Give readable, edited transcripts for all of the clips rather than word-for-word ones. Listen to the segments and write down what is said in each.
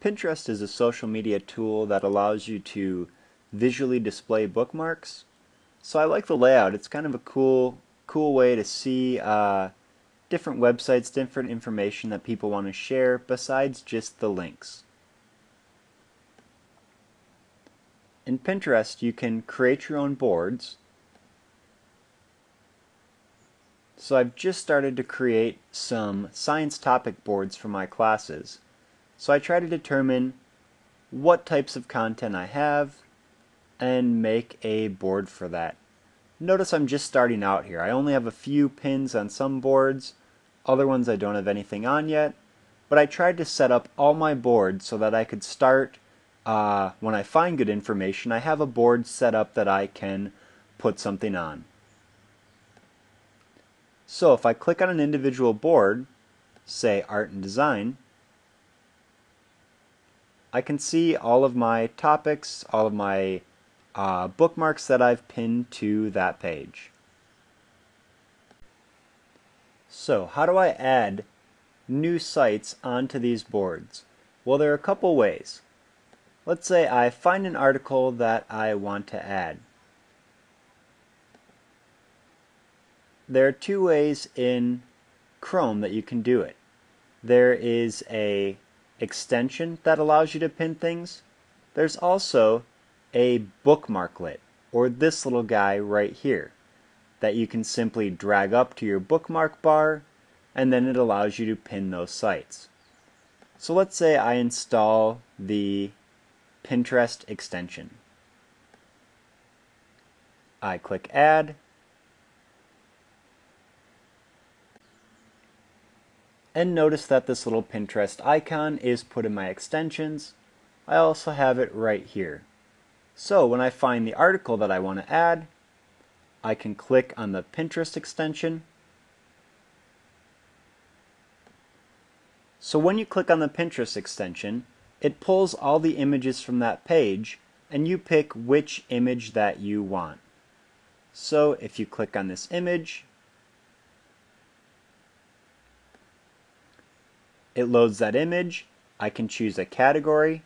Pinterest is a social media tool that allows you to visually display bookmarks. So I like the layout. It's kind of a cool way to see different websites, different information that people want to share besides just the links. In Pinterest, you can create your own boards. So I've just started to create some science topic boards for my classes. So I try to determine what types of content I have and make a board for that. Notice I'm just starting out here. I only have a few pins on some boards, other ones I don't have anything on yet, but I tried to set up all my boards so that I could start when I find good information. I have a board set up that I can put something on. So if I click on an individual board, say art and design, I can see all of my topics, all of my bookmarks that I've pinned to that page. So how do I add new sites onto these boards? Well, there are a couple ways. Let's say I find an article that I want to add. There are two ways in Chrome that you can do it. There is a extension that allows you to pin things. There's also a bookmarklet, or this little guy right here, that you can simply drag up to your bookmark bar, and then it allows you to pin those sites. So let's say I install the Pinterest extension. I click Add, and notice that this little Pinterest icon is put in my extensions. I also have it right here. So when I find the article that I want to add, I can click on the Pinterest extension. So when you click on the Pinterest extension, it pulls all the images from that page, and you pick which image that you want. So if you click on this image, it loads that image. I can choose a category.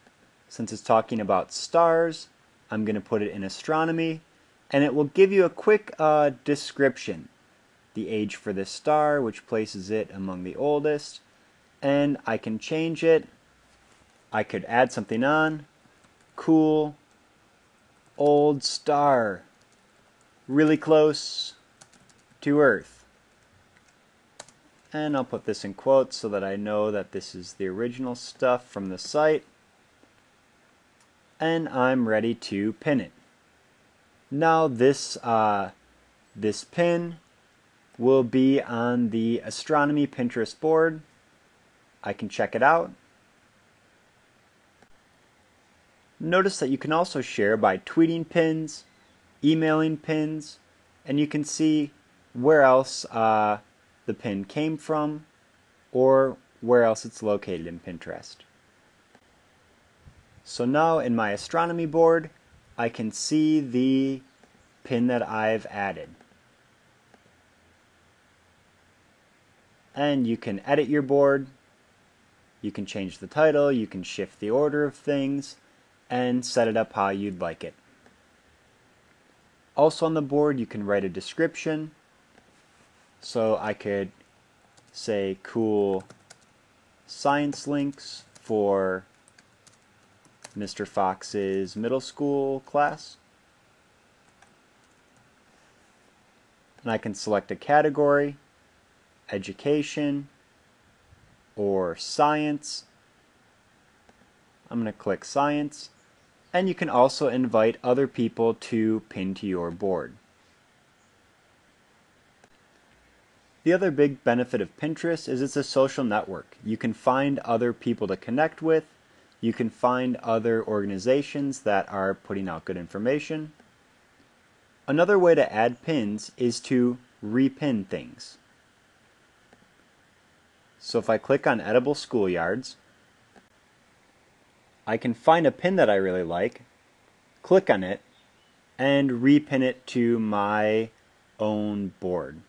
Since it's talking about stars, I'm going to put it in astronomy, and it will give you a quick description. The age for this star, which places it among the oldest, and I can change it. I could add something on. Cool, old star, really close to Earth. And I'll put this in quotes so that I know that this is the original stuff from the site. And I'm ready to pin it. Now this pin will be on the astronomy Pinterest board. I can check it out. Notice that you can also share by tweeting pins, emailing pins, and you can see where else the pin came from or where else it's located in Pinterest. So now in my astronomy board, I can see the pin that I've added. And you can edit your board, you can change the title, you can shift the order of things, and set it up how you'd like it. Also on the board, you can write a description. So I could say cool science links for Mr. Fox's middle school class. And I can select a category, education, or science. I'm going to click science. And you can also invite other people to pin to your board. The other big benefit of Pinterest is it's a social network. You can find other people to connect with. You can find other organizations that are putting out good information. Another way to add pins is to repin things. So if I click on Edible Schoolyards, I can find a pin that I really like, click on it, and repin it to my own board.